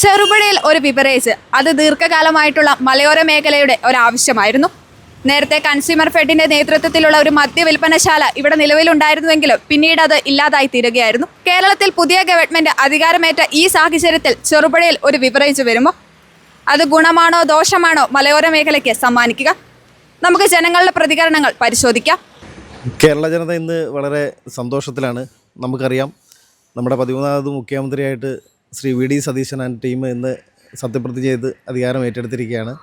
ചെറുപുഴയിൽ ഒരു ബിവറേജ് അത് ദീർഘകാലമായിട്ടുള്ള മലയോര മേഖലയുടെ ഒരാവശ്യമായിരുന്നു. നേരത്തെ കൺസ്യൂമർ ഫെഡിന്റെ നേതൃത്വത്തിലുള്ള ഒരു മദ്യ വിൽപ്പനശാല ഇവിടെ നിലവിലുണ്ടായിരുന്നുവെങ്കിലും പിന്നീട് അത് ഇല്ലാതായി തീരുകയായിരുന്നു. കേരളത്തിൽ പുതിയ ഗവൺമെന്റ് അധികാരമേറ്റ ഈ സാഹചര്യത്തിൽ ചെറുപുഴയിൽ ഒരു ബിവറേജ് വരുമോ? അത് ഗുണമാണോ ദോഷമാണോ മലയോര മേഖലയ്ക്ക് സമ്മാനിക്കുക? നമുക്ക് ജനങ്ങളുടെ പ്രതികരണങ്ങൾ പരിശോധിക്കാം. കേരള ജനത ഇന്ന് വളരെ സന്തോഷത്തിലാണ്. നമുക്കറിയാം, നമ്മുടെ 13ാമത് മുഖ്യമന്ത്രിയായിട്ട് Shri V D Satheesan and team ഇന്ന് സത്യപ്രതിജ്ഞ ചെയ്ത് അധികാരം ഏറ്റെടുത്തിരിക്കുകയാണ്.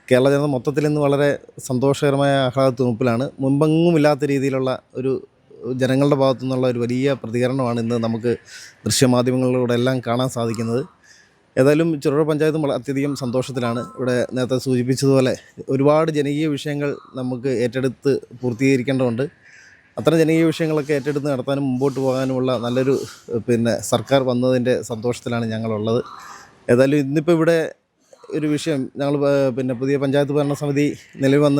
കേരള ജനത മൊത്തത്തിൽ ഇന്ന് വളരെ സന്തോഷകരമായ ആഹ്ലാദത്തുണുപ്പിലാണ്. മുമ്പെങ്ങുമില്ലാത്ത രീതിയിലുള്ള ഒരു ജനങ്ങളുടെ ഭാഗത്തു നിന്നുള്ള ഒരു വലിയ പ്രതികരണമാണ് ഇന്ന് നമുക്ക് ദൃശ്യമാധ്യമങ്ങളിലൂടെ എല്ലാം കാണാൻ സാധിക്കുന്നത്. ഏതായാലും ചെറുപുഴ പഞ്ചായത്തും അത്യധികം സന്തോഷത്തിലാണ്. ഇവിടെ നേരത്തെ സൂചിപ്പിച്ചതുപോലെ ഒരുപാട് ജനകീയ വിഷയങ്ങൾ നമുക്ക് ഏറ്റെടുത്ത് പൂർത്തീകരിക്കേണ്ടതുണ്ട്. അത്തരം ജനകീയ വിഷയങ്ങളൊക്കെ ഏറ്റെടുത്ത് നടത്താനും മുമ്പോട്ട് പോകാനുമുള്ള നല്ലൊരു സർക്കാർ വന്നതിൻ്റെ സന്തോഷത്തിലാണ് ഞങ്ങളുള്ളത്. ഏതായാലും ഇന്നിപ്പോൾ ഇവിടെ ഒരു വിഷയം ഞങ്ങൾ പുതിയ പഞ്ചായത്ത് ഭരണസമിതി നിലവിൽ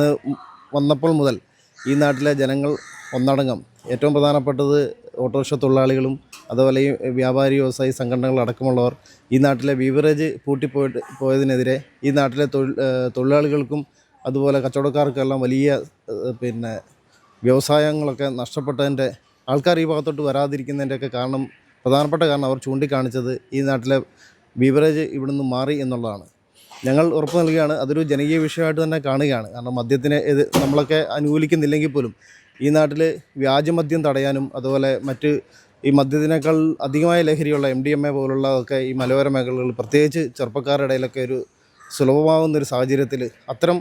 വന്നപ്പോൾ മുതൽ ഈ നാട്ടിലെ ജനങ്ങൾ ഒന്നടങ്കം ഏറ്റവും പ്രധാനപ്പെട്ടത് ഓട്ടോറിക്ഷ തൊഴിലാളികളും അതുപോലെ ഈ വ്യാപാരി വ്യവസായി സംഘടനകളടക്കമുള്ളവർ ഈ നാട്ടിലെ ബീവറേജ് പോയതിനെതിരെ ഈ നാട്ടിലെ തൊഴിലാളികൾക്കും അതുപോലെ കച്ചവടക്കാർക്കെല്ലാം വലിയ വ്യവസായങ്ങളൊക്കെ നഷ്ടപ്പെട്ടതിൻ്റെ ആൾക്കാർ ഈ ഭാഗത്തോട്ട് വരാതിരിക്കുന്നതിൻ്റെയൊക്കെ പ്രധാനപ്പെട്ട കാരണം അവർ ചൂണ്ടിക്കാണിച്ചത് ഈ നാട്ടിലെ ബീവറേജ് ഇവിടെ നിന്ന് മാറി എന്നുള്ളതാണ്. ഞങ്ങൾ ഉറപ്പ് നൽകുകയാണ്, അതൊരു ജനകീയ വിഷയമായിട്ട് തന്നെ കാണുകയാണ്. കാരണം മദ്യത്തിനെ നമ്മളൊക്കെ അനുകൂലിക്കുന്നില്ലെങ്കിൽ പോലും ഈ നാട്ടിൽ വ്യാജമദ്യം തടയാനും അതുപോലെ മറ്റ് ഈ മദ്യത്തിനേക്കാൾ അധികമായ ലഹരിയുള്ള MDMA പോലുള്ളതൊക്കെ ഈ മലയോര മേഖലകളിൽ പ്രത്യേകിച്ച് ചെറുപ്പക്കാരുടെ ഇടയിലൊക്കെ ഒരു സുലഭമാകുന്നൊരു സാഹചര്യത്തിൽ അത്തരം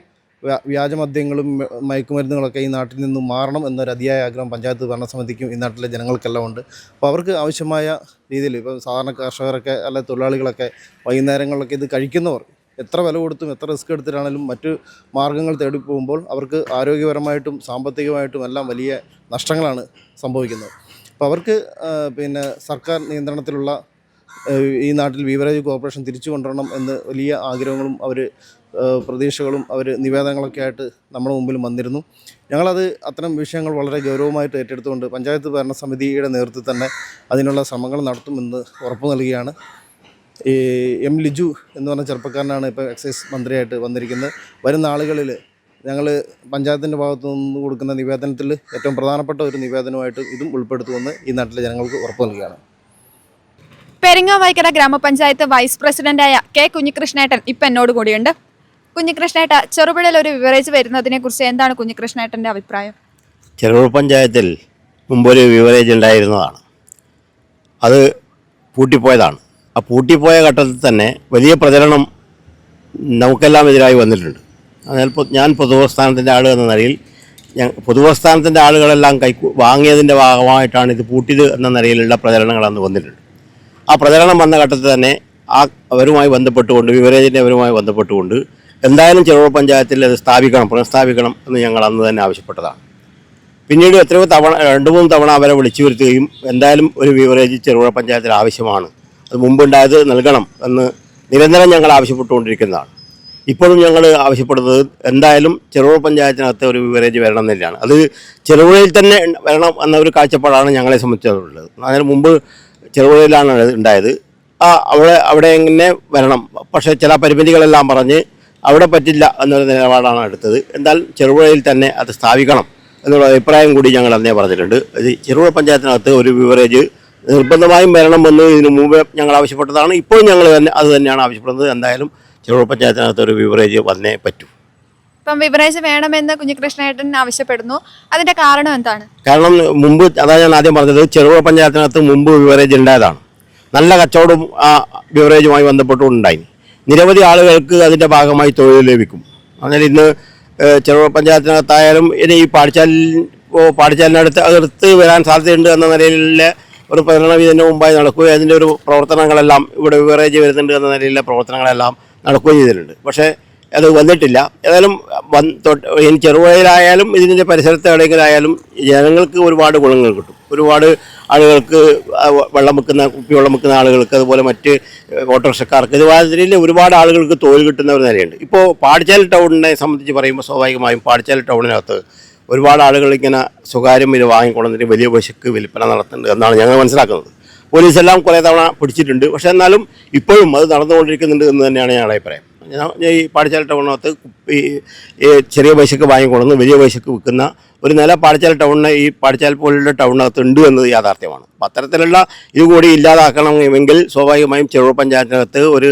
വ്യാജമദ്യങ്ങളും മയക്കുമരുന്നുകളൊക്കെ ഈ നാട്ടിൽ നിന്നും മാറണം എന്നൊരു അതിയായ ആഗ്രഹം പഞ്ചായത്ത് ഭരണസമിതിക്കും ഈ നാട്ടിലെ ജനങ്ങൾക്കെല്ലാം ഉണ്ട്. അപ്പോൾ അവർക്ക് ആവശ്യമായ രീതിയിൽ ഇപ്പോൾ സാധാരണ കർഷകരൊക്കെ അല്ലെങ്കിൽ തൊഴിലാളികളൊക്കെ വൈകുന്നേരങ്ങളിലൊക്കെ ഇത് കഴിക്കുന്നവർ എത്ര വില കൊടുത്തും എത്ര റിസ്ക് എടുത്തിട്ടാണെങ്കിലും മറ്റു മാർഗ്ഗങ്ങൾ തേടി പോകുമ്പോൾ അവർക്ക് ആരോഗ്യപരമായിട്ടും സാമ്പത്തികമായിട്ടും എല്ലാം വലിയ നഷ്ടങ്ങളാണ് സംഭവിക്കുന്നത്. അപ്പോൾ അവർക്ക് സർക്കാർ നിയന്ത്രണത്തിലുള്ള ഈ നാട്ടിൽ ബീവറേജ് കോർപ്പറേഷൻ തിരിച്ചു കൊണ്ടുവരണം എന്ന് വലിയ ആഗ്രഹങ്ങളും പ്രതീക്ഷകളും നിവേദനങ്ങളൊക്കെ ആയിട്ട് നമ്മുടെ മുമ്പിൽ വന്നിരുന്നു. ഞങ്ങളത് അത്തരം വിഷയങ്ങൾ വളരെ ഗൗരവമായിട്ട് ഏറ്റെടുത്തുകൊണ്ട് പഞ്ചായത്ത് ഭരണസമിതിയുടെ നേതൃത്വത്തിൽ തന്നെ അതിനുള്ള ശ്രമങ്ങൾ നടത്തുമെന്ന് ഉറപ്പു നൽകുകയാണ്. ഈ M. ലിജു എന്ന് പറഞ്ഞ ചെറുപ്പക്കാരനാണ് ഇപ്പോൾ എക്സൈസ് മന്ത്രിയായിട്ട് വന്നിരിക്കുന്നത്. വരുന്ന ആളുകളിൽ ഞങ്ങൾ പഞ്ചായത്തിൻ്റെ ഭാഗത്തു നിന്ന് കൊടുക്കുന്ന നിവേദനത്തിൽ ഏറ്റവും പ്രധാനപ്പെട്ട ഒരു നിവേദനമായിട്ട് ഇതും ഉൾപ്പെടുത്തുമെന്ന് ഈ നാട്ടിലെ ജനങ്ങൾക്ക് ഉറപ്പു നൽകുകയാണ്. പെരിങ്ങാവൈക്കര ഗ്രാമപഞ്ചായത്ത് വൈസ് പ്രസിഡന്റായ K. കുഞ്ഞികൃഷ്ണേട്ടൻ ഇപ്പം എന്നോട് കൂടിയുണ്ട്. കുഞ്ഞികൃഷ്ണേട്ട, ചെറുപുഴയിൽ ഒരു ബിവറേജ് വരുന്നതിനെ കുറിച്ച് എന്താണ് കുഞ്ഞികൃഷ്ണേട്ടൻ്റെ അഭിപ്രായം? ചെറുപുഴ പഞ്ചായത്തിൽ മുമ്പൊരു ബിവറേജ് ഉണ്ടായിരുന്നതാണ്. അത് പൂട്ടിപ്പോയതാണ്. ആ പൂട്ടിപ്പോയ ഘട്ടത്തിൽ തന്നെ വലിയ പ്രചരണം നമുക്കെല്ലാം എതിരായി വന്നിട്ടുണ്ട്. അതിപ്പോൾ ഞാൻ പൊതുപ്രസ്ഥാനത്തിൻ്റെ ആൾ എന്ന നിലയിൽ പൊതുപ്രസ്ഥാനത്തിൻ്റെ ആളുകളെല്ലാം വാങ്ങിയതിൻ്റെ ഭാഗമായിട്ടാണ് ഇത് പൂട്ടിയത് എന്ന നിലയിലുള്ള പ്രചരണങ്ങൾ അന്ന് വന്നിട്ടുണ്ട്. ആ പ്രചരണം വന്ന ഘട്ടത്തിൽ തന്നെ അവരുമായി ബന്ധപ്പെട്ടുകൊണ്ട് ബിവറേജിൻ്റെ അവരുമായി ബന്ധപ്പെട്ടുകൊണ്ട് എന്തായാലും ചെറുപുഴ പഞ്ചായത്തിൽ അത് പുനഃസ്ഥാപിക്കണം എന്ന് ഞങ്ങൾ അന്ന് തന്നെ ആവശ്യപ്പെട്ടതാണ്. പിന്നീട് എത്രയോ തവണ 2-3 തവണ അവരെ വിളിച്ചു വരുത്തുകയും എന്തായാലും ഒരു ബിവറേജ് ചെറുപുഴ പഞ്ചായത്തിൽ ആവശ്യമാണ്, അത് മുമ്പുണ്ടായത് നൽകണം എന്ന് നിരന്തരം ഞങ്ങൾ ആവശ്യപ്പെട്ടുകൊണ്ടിരിക്കുന്നതാണ്. ഇപ്പോഴും ഞങ്ങൾ ആവശ്യപ്പെടുന്നത് എന്തായാലും ചെറുപുഴ പഞ്ചായത്തിനകത്ത് ഒരു ബിവറേജ് വരണം എന്നല്ലാണ്. അത് ചെറുപുഴയിൽ തന്നെ വരണം എന്ന ഒരു കാഴ്ചപ്പാടാണ് ഞങ്ങളെ സംബന്ധിച്ചുള്ളത്. അതിന് മുമ്പ് ചെറുപുഴയിലാണ് ഉണ്ടായത്. അവിടെ എങ്ങനെ വരണം, പക്ഷേ ചില പരിമിതികളെല്ലാം പറഞ്ഞ് അവിടെ പറ്റില്ല എന്നൊരു നിലപാടാണ് എടുത്തത്. എന്നാൽ ചെറുപുഴയിൽ തന്നെ അത് സ്ഥാപിക്കണം എന്നുള്ള അഭിപ്രായം കൂടി ഞങ്ങൾ അന്നേ പറഞ്ഞിട്ടുണ്ട്. ചെറുപുഴ പഞ്ചായത്തിനകത്ത് ഒരു ബിവറേജ് നിർബന്ധമായും വരണമെന്ന് ഇതിനു മുമ്പ് ഞങ്ങൾ ആവശ്യപ്പെട്ടതാണ്. ഇപ്പോൾ ഞങ്ങൾ അത് തന്നെയാണ് ആവശ്യപ്പെടുന്നത്. എന്തായാലും ചെറുപുഴ പഞ്ചായത്തിനകത്ത് ഒരു ബിവറേജ് വന്നേ പറ്റൂ. ഇപ്പം ബിവറേജ് വേണമെന്ന് കുഞ്ഞികൃഷ്ണേട്ടൻ ആവശ്യപ്പെടുന്നു. അതിൻ്റെ കാരണം എന്താണ്? കാരണം മുമ്പ് അതാണ് ഞാൻ ആദ്യം പറഞ്ഞത്, ചെറുപുഴ പഞ്ചായത്തിനകത്ത് മുമ്പ് ബിവറേജ് ഉണ്ടായതാണ്. നല്ല കച്ചവടം ആ ബിവറേജുമായി ബന്ധപ്പെട്ടുണ്ടായി. നിരവധി ആളുകൾക്ക് അതിൻ്റെ ഭാഗമായി തൊഴിൽ ലഭിക്കും. അതിനാൽ ഇന്ന് ചെറുപുഴ പഞ്ചായത്തിനകത്തായാലും ഇനി ഈ പാടിച്ചാലിനടുത്ത് വരാൻ സാധ്യതയുണ്ട് എന്ന നിലയിലുള്ള ഒരു പ്രചരണം ഇതിന് മുമ്പായി നടക്കുകയും അതിൻ്റെ ഒരു പ്രവർത്തനങ്ങളെല്ലാം ഇവിടെ ബിവറേജ് വരുന്നുണ്ട് എന്ന നിലയിലുള്ള പ്രവർത്തനങ്ങളെല്ലാം നടക്കുകയും ചെയ്തിട്ടുണ്ട്. പക്ഷേ അത് വന്നിട്ടില്ല. ഏതായാലും ഇനി ചെറുപുഴയിലായാലും ഇതിൻ്റെ പരിസരത്ത് എവിടെയെങ്കിലായാലും ജനങ്ങൾക്ക് ഒരുപാട് ഗുണങ്ങൾ കിട്ടും. ഒരുപാട് ആളുകൾക്ക് കുപ്പിവെള്ളം വെക്കുന്ന ആളുകൾക്ക് അതുപോലെ മറ്റ് ഓട്ടോറിക്ഷക്കാർക്ക് ഇതുമാതിരിയിൽ ഒരുപാട് ആളുകൾക്ക് തൊഴിൽ കിട്ടുന്ന ഒരു നിലയുണ്ട്. ഇപ്പോൾ പാടിച്ചാൽ ടൗണിനെ സംബന്ധിച്ച് പറയുമ്പോൾ സ്വാഭാവികമായും പാടിച്ചാൽ ടൗണിനകത്ത് ഒരുപാട് ആളുകൾ ഇങ്ങനെ സ്വകാര്യം ഇത് വാങ്ങിക്കൊണ്ടിട്ട് വലിയ പശുക്ക് വിൽപ്പന നടത്തുന്നുണ്ട് എന്നാണ് ഞങ്ങൾ മനസ്സിലാക്കുന്നത്. പോലീസെല്ലാം കുറേ തവണ പിടിച്ചിട്ടുണ്ട്. പക്ഷേ എന്നാലും ഇപ്പോഴും അത് നടന്നുകൊണ്ടിരിക്കുന്നുണ്ട് എന്ന് തന്നെയാണ് ഞങ്ങളുടെ അഭിപ്രായം. ഈ പാടിച്ചാൽ ടൗണിനകത്ത് ഈ ചെറിയ പൈസക്ക് വാങ്ങിക്കൊണ്ടുവന്ന് വലിയ പൈസക്ക് വിൽക്കുന്ന ഒരു നില പാടിച്ചാൽ ടൗണിന് ഈ പാടിച്ചാൽ പോലുള്ള ടൗണിനകത്ത് ഉണ്ട് എന്നത് യാഥാർത്ഥ്യമാണ്. അപ്പം അത്തരത്തിലുള്ള ഇത് കൂടി ഇല്ലാതാക്കണമെങ്കിൽ സ്വാഭാവികമായും ചെറുപുഴ പഞ്ചായത്തിനകത്ത് ഒരു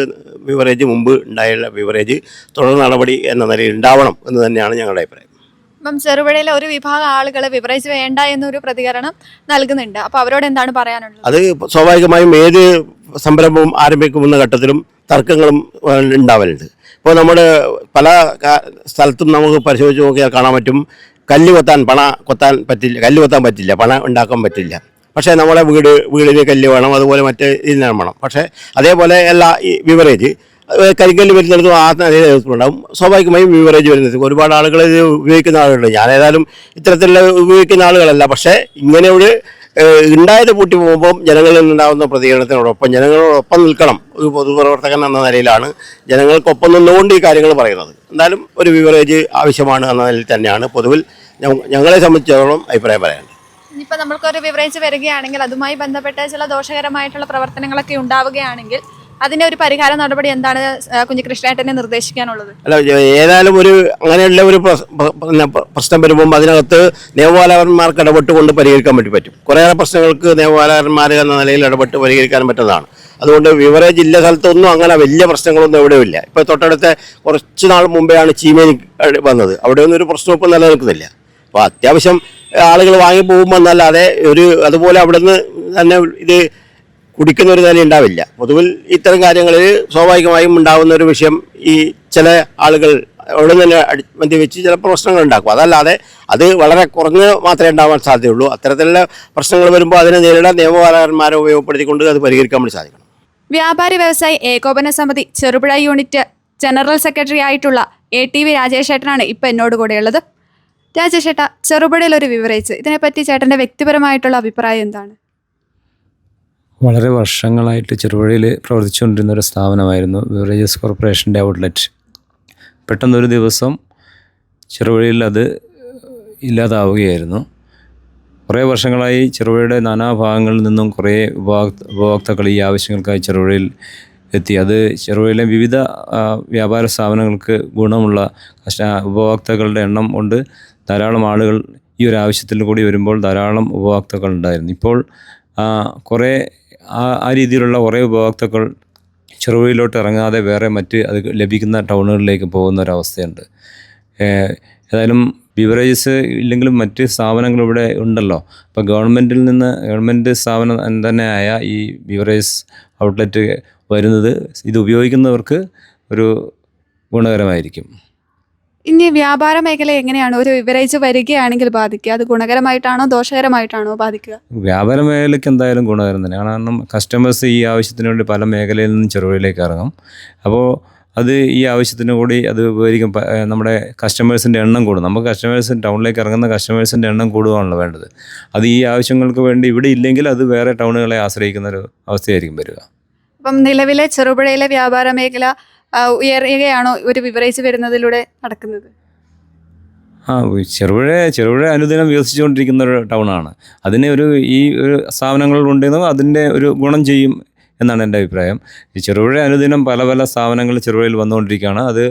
ബിവറേജ് മുമ്പ് ഉണ്ടായുള്ള ബിവറേജ് തുടർ നടപടി എന്ന നിലയിൽ ഉണ്ടാവണം എന്ന് തന്നെയാണ് ഞങ്ങളുടെ അഭിപ്രായം. ഇപ്പം ചെറുപുഴയിലെ ഒരു വിഭാഗം ആളുകൾ ബിവറേജ് വേണ്ട എന്നൊരു പ്രതികരണം നൽകുന്നുണ്ട്. അപ്പോൾ അവരോട് എന്താണ് പറയാനുള്ളത്? അത് സ്വാഭാവികമായും ഏത് സംരംഭവും ആരംഭിക്കുന്ന ഘട്ടത്തിലും തർക്കങ്ങളും ഉണ്ടാവലുണ്ട്. ഇപ്പോൾ നമ്മൾ പല സ്ഥലത്തും നമുക്ക് പരിശോധിച്ച് നോക്കിയാൽ കാണാൻ പറ്റും, കല്ല് കൊത്താൻ പറ്റില്ല, പണ ഉണ്ടാക്കാൻ പറ്റില്ല. പക്ഷേ നമ്മളെ വീടിന് കല്ല് വേണം, അതുപോലെ മറ്റ് ഇതിനാണ് വേണം. പക്ഷേ അതേപോലെ എല്ലാ ഈ ബിവറേജ് കരിക്കല്ല് വരുന്നിടത്തും ആ ഉണ്ടാവും. സ്വാഭാവികമായും ബിവറേജ് വരുന്നത് ഒരുപാട് ആളുകൾ ഇത് ഉപയോഗിക്കുന്ന ആളുകളുണ്ട്. ഞാൻ ഏതായാലും ഇത്തരത്തിലുള്ള ഉപയോഗിക്കുന്ന ആളുകളല്ല. പക്ഷേ ഇങ്ങനെ ഒരു ഉണ്ടായത് പൂട്ടി പോകുമ്പോൾ ജനങ്ങളിൽ നിന്നുണ്ടാകുന്ന പ്രതികരണത്തിനോടൊപ്പം ജനങ്ങളോടൊപ്പം നിൽക്കണം ഒരു പൊതുപ്രവർത്തകൻ എന്ന നിലയിലാണ് ജനങ്ങൾക്കൊപ്പം നിന്നുകൊണ്ട് ഈ കാര്യങ്ങൾ പറയുന്നത്. എന്തായാലും ഒരു ബിവറേജ് ആവശ്യമാണ് എന്ന നിലയിൽ തന്നെയാണ് പൊതുവിൽ ഞങ്ങളെ സംബന്ധിച്ചിടത്തോളം അഭിപ്രായം പറയാനുള്ളത്. ഇനിയിപ്പോൾ നമ്മൾക്കൊരു ബിവറേജ് വരികയാണെങ്കിൽ അതുമായി ബന്ധപ്പെട്ട ചില ദോഷകരമായിട്ടുള്ള പ്രവർത്തനങ്ങളൊക്കെ ഉണ്ടാവുകയാണെങ്കിൽ അതിൻ്റെ ഒരു പരിഹാര നടപടി എന്താണ് കുഞ്ഞികൃഷ്ണേട്ടനെ നിർദ്ദേശിക്കാനുള്ളത്? അല്ല, ഏതായാലും ഒരു അങ്ങനെയുള്ള ഒരു പ്രശ്നം വരുമ്പോൾ അതിനകത്ത് നിയമപാലകന്മാർക്ക് ഇടപെട്ടുകൊണ്ട് പരിഹരിക്കാൻ പറ്റും. കുറേയേറെ പ്രശ്നങ്ങൾക്ക് നിയമപാലകന്മാർ എന്ന നിലയിൽ ഇടപെട്ട് പരിഹരിക്കാൻ പറ്റുന്നതാണ്. അതുകൊണ്ട് ബിവറേജ് ഇല്ല സ്ഥലത്തൊന്നും അങ്ങനെ വലിയ പ്രശ്നങ്ങളൊന്നും എവിടെയുമില്ല. ഇപ്പോൾ തൊട്ടടുത്ത കുറച്ച് നാൾ മുമ്പെയാണ് ചീമേനി വന്നത്. അവിടെയൊന്നും ഒരു പ്രശ്നം ഇപ്പോൾ നിലനിൽക്കുന്നില്ല. അപ്പോൾ അത്യാവശ്യം ആളുകൾ വാങ്ങി പോകുമ്പോൾ എന്നല്ലാതെ അതുപോലെ അവിടെ നിന്ന് തന്നെ ഇത് കുടിക്കുന്ന ഒരു നില ഉണ്ടാവില്ല. പൊതുവിൽ ഇത്തരം കാര്യങ്ങളിൽ സ്വാഭാവികമായും ഉണ്ടാകുന്ന ഒരു വിഷയം ഈ ചില ആളുകൾ അവിടെ തന്നെ മദ്യവെച്ച് ചില പ്രശ്നങ്ങൾ ഉണ്ടാക്കും. അതല്ലാതെ അത് വളരെ കുറഞ്ഞ് മാത്രമേ ഉണ്ടാവാൻ സാധ്യതയുള്ളൂ. അത്തരത്തിലുള്ള പ്രശ്നങ്ങൾ വരുമ്പോൾ അതിനെ നേരിടാൻ നിയമപാലകന്മാരെ ഉപയോഗപ്പെടുത്തിക്കൊണ്ട് അത് പരിഹരിക്കാൻ വേണ്ടി സാധിക്കണം. വ്യാപാരി വ്യവസായി ഏകോപന സമിതി ചെറുപുഴ യൂണിറ്റ് ജനറൽ സെക്രട്ടറി ആയിട്ടുള്ള ATV രാജേഷ് ചേട്ടനാണ് ഇപ്പം എന്നോട് കൂടെയുള്ളത്. രാജേഷ് ചേട്ടാ, ചെറുപുഴയിൽ ഒരു ബിവറേജ്, ഇതിനെപ്പറ്റി ചേട്ടൻ്റെ വ്യക്തിപരമായിട്ടുള്ള അഭിപ്രായം എന്താണ്? വളരെ വർഷങ്ങളായിട്ട് ചെറുപുഴയിൽ പ്രവർത്തിച്ചുകൊണ്ടിരുന്ന ഒരു സ്ഥാപനമായിരുന്നു ബിവറേജസ് കോർപ്പറേഷൻ്റെ ഔട്ട്ലെറ്റ്. പെട്ടെന്നൊരു ദിവസം ചെറുപുഴയിൽ അത് ഇല്ലാതാവുകയായിരുന്നു. കുറേ വർഷങ്ങളായി ചെറുപുഴയുടെ നാനാഭാഗങ്ങളിൽ നിന്നും കുറേ ഉപഭോക്താക്കൾ ഈ ആവശ്യങ്ങൾക്കായി ചെറുപുഴയിൽ എത്തി. അത് ചെറുപുഴയിലെ വിവിധ വ്യാപാര സ്ഥാപനങ്ങൾക്ക് ഗുണമുള്ള ഉപഭോക്താക്കളുടെ എണ്ണം കൊണ്ട് ധാരാളം ആളുകൾ ഈ ഒരു ആവശ്യത്തിൽ കൂടി വരുമ്പോൾ ധാരാളം ഉപഭോക്താക്കൾ ഉണ്ടായിരുന്നു. ഇപ്പോൾ കുറേ ആ രീതിയിലുള്ള കുറേ ഉപഭോക്താക്കൾ ചെറുപുഴയിലോട്ട് ഇറങ്ങാതെ വേറെ മറ്റ് അത് ലഭിക്കുന്ന ടൗണുകളിലേക്ക് പോകുന്ന ഒരവസ്ഥയുണ്ട്. ഏതായാലും ബിവറേജസ് ഇല്ലെങ്കിലും മറ്റ് സ്ഥാപനങ്ങൾ ഇവിടെ ഉണ്ടല്ലോ. അപ്പോൾ ഗവൺമെൻറ് സ്ഥാപനം തന്നെയായ ഈ ബിവറേജസ് ഔട്ട്ലെറ്റ് വരുന്നത് ഇത് ഉപയോഗിക്കുന്നവർക്ക് ഒരു ഗുണകരമായിരിക്കും. ഇനി വ്യാപാര മേഖല എങ്ങനെയാണ് ഒരു ബിവറേജ് വരികയാണെങ്കിൽ ബാധിക്കുക? അത് ഗുണകരമായിട്ടാണോ ദോഷകരമായിട്ടാണോ ബാധിക്കുക? വ്യാപാര മേഖലയ്ക്ക് എന്തായാലും ഗുണകരം തന്നെയാണ്. കാരണം കസ്റ്റമേഴ്സ് ഈ ആവശ്യത്തിന് വേണ്ടി പല മേഖലയിൽ നിന്നും ചെറുപുഴയിലേക്ക് ഇറങ്ങും. അപ്പോൾ അത് ഈ ആവശ്യത്തിന് കൂടി അത് ഉപകരിക്കും. നമ്മുടെ കസ്റ്റമേഴ്സിൻ്റെ എണ്ണം കൂടും. നമുക്ക് ടൗണിലേക്ക് ഇറങ്ങുന്ന കസ്റ്റമേഴ്സിൻ്റെ എണ്ണം കൂടുകയാണല്ലോ വേണ്ടത്. അത് ഈ ആവശ്യങ്ങൾക്ക് വേണ്ടി ഇവിടെ ഇല്ലെങ്കിൽ അത് വേറെ ടൗണുകളെ ആശ്രയിക്കുന്ന ഒരു അവസ്ഥയായിരിക്കും വരിക. അപ്പം നിലവിലെ ചെറുപുഴയിലെ വ്യാപാര മേഖല ഉയരുകയാണോ ഒരു ബിവറേജ് വരുന്നതിലൂടെ നടക്കുന്നത്? ചെറുപുഴ അനുദിനം വികസിച്ചുകൊണ്ടിരിക്കുന്ന ഒരു ടൗണാണ്. അതിന് ഈ ഒരു സ്ഥാപനങ്ങൾ ഉണ്ടെന്നും അതിൻ്റെ ഒരു ഗുണം ചെയ്യും എന്നാണ് എൻ്റെ അഭിപ്രായം. ഈ ചെറുപുഴ അനുദിനം പല പല സ്ഥാപനങ്ങൾ ചെറുപുഴയിൽ വന്നുകൊണ്ടിരിക്കുകയാണ്. അത്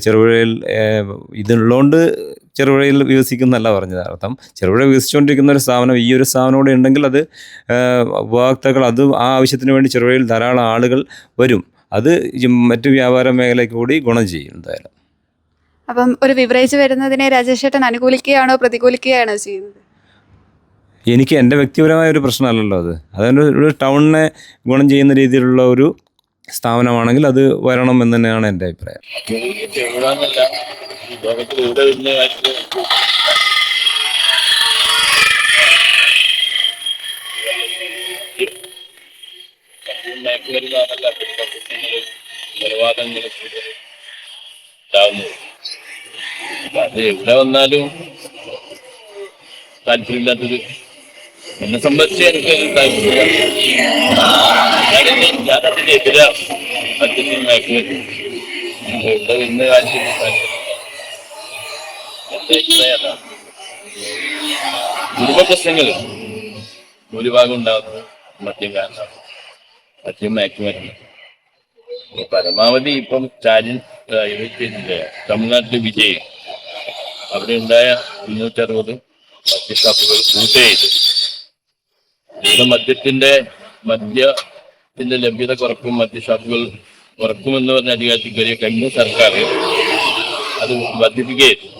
ചെറുപുഴയിൽ ഇതുള്ളതുകൊണ്ട് ചെറുപുഴയിൽ വികസിക്കുന്നല്ല പറഞ്ഞത് അർത്ഥം. ചെറുപുഴ വികസിച്ചുകൊണ്ടിരിക്കുന്ന ഒരു സ്ഥാപനം ഈ ഒരു സ്ഥാപനം കൂടെ ഉണ്ടെങ്കിൽ അത് ഉപഭോക്താക്കൾ അത് ആ ആവശ്യത്തിന് വേണ്ടി ചെറുപുഴയിൽ ധാരാളം ആളുകൾ വരും. അത് മറ്റു വ്യാപാര മേഖലയ്ക്ക് കൂടി ഗുണം ചെയ്യും എന്തായാലും. അപ്പം ഒരു ബിവറേജ് വരുന്നതിനെ രാജേഷ് ചേട്ടൻ അനുകൂലിക്കുകയാണോ പ്രതികൂലിക്കുകയാണോ ചെയ്യുന്നത്? എനിക്ക് എൻ്റെ വ്യക്തിപരമായ ഒരു പ്രശ്നമല്ലല്ലോ അത്. ഒരു ടൗണിനെ ഗുണം ചെയ്യുന്ന രീതിയിലുള്ള ഒരു സ്ഥാപനമാണെങ്കിൽ അത് വരണം എന്ന് തന്നെയാണ് എൻ്റെ അഭിപ്രായം. അത് എവിടെ വന്നാലും താല്പര്യമില്ലാത്തൊരു എന്നെ സംബന്ധിച്ച് എനിക്ക് ഞാനതിനെതിരാ മദ്യത്തിന് മേഖല ഇവിടെ ഇന്ന് കാഴ്ച കുടുംബ പ്രശ്നങ്ങൾ ഭൂരിഭാഗം ഉണ്ടാകുന്നത് മദ്യം കാരണമാണ്. മദ്യം മയക്കുമരുന്ന് പരമാവധി ഇപ്പം സ്റ്റാലിൻ തമിഴ്നാട്ടിൽ വിജയ് അവിടെ ഉണ്ടായ 260 മദ്യഷാപ്പുകൾ കൂട്ട് ചെയ്തു. ഇവിടെ മദ്യത്തിന്റെ ലഭ്യത കുറക്കും, മദ്യഷാപ്പുകൾ കുറക്കുമെന്ന് പറഞ്ഞ അധികാരത്തിൽ കയറിയ കഴിഞ്ഞ സർക്കാർ അത് വർദ്ധിപ്പിക്കുകയായിരുന്നു.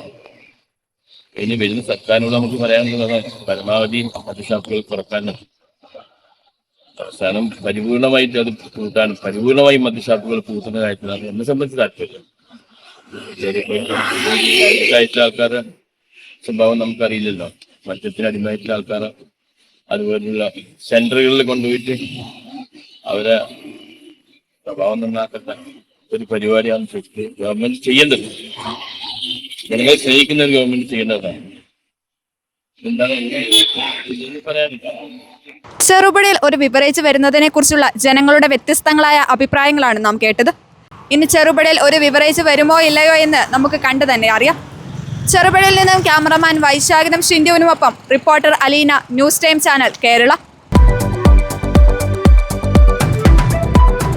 ഇനി വരുന്ന സർക്കാരിനോട് നമുക്ക് പറയാനുള്ളതാണ് പരമാവധി മദ്യഷാപ്പുകൾ കുറക്കാൻ. അവസാനം പരിപൂർണമായിട്ട് അത് കൂട്ടാൻ, പരിപൂർണമായി മദ്യഷാപ്പുകൾ കൂട്ടുന്ന കാര്യത്തിലാണ് എന്നെ സംബന്ധിച്ച് താല്പര്യം. ആയിട്ടുള്ള ആൾക്കാരുടെ സ്വഭാവം നമുക്കറിയില്ലല്ലോ. മദ്യത്തിന് അടിമയായിട്ടുള്ള ആൾക്കാർ അതുപോലുള്ള സെന്ററുകളിൽ കൊണ്ടുപോയിട്ട് അവരെ സ്വഭാവം നന്നാക്കുന്ന ഒരു പരിപാടിയാണ് ഗവൺമെന്റ് ചെയ്യേണ്ടത്. ജനങ്ങളെ സ്നേഹിക്കുന്ന ഒരു ഗവൺമെന്റ് ചെയ്യേണ്ടതാണ്. എന്താണ് പറയാനില്ല. ചെറുപുഴയിൽ ഒരു ബിവറേജ് വരുന്നതിനെ കുറിച്ചുള്ള ജനങ്ങളുടെ വ്യത്യസ്തങ്ങളായ അഭിപ്രായങ്ങളാണ് നാം കേട്ടത്. ഇനി ചെറുപുഴയിൽ ഒരു ബിവറേജ് വരുമോ ഇല്ലയോ എന്ന് നമുക്ക് കണ്ടു തന്നെ അറിയാം. ചെറുപുഴയിൽ നിന്നും ക്യാമറമാൻ വൈശാഖനും ഷിൻഡുവിനുമൊപ്പം reporter Aleena, news time channel, Kerala.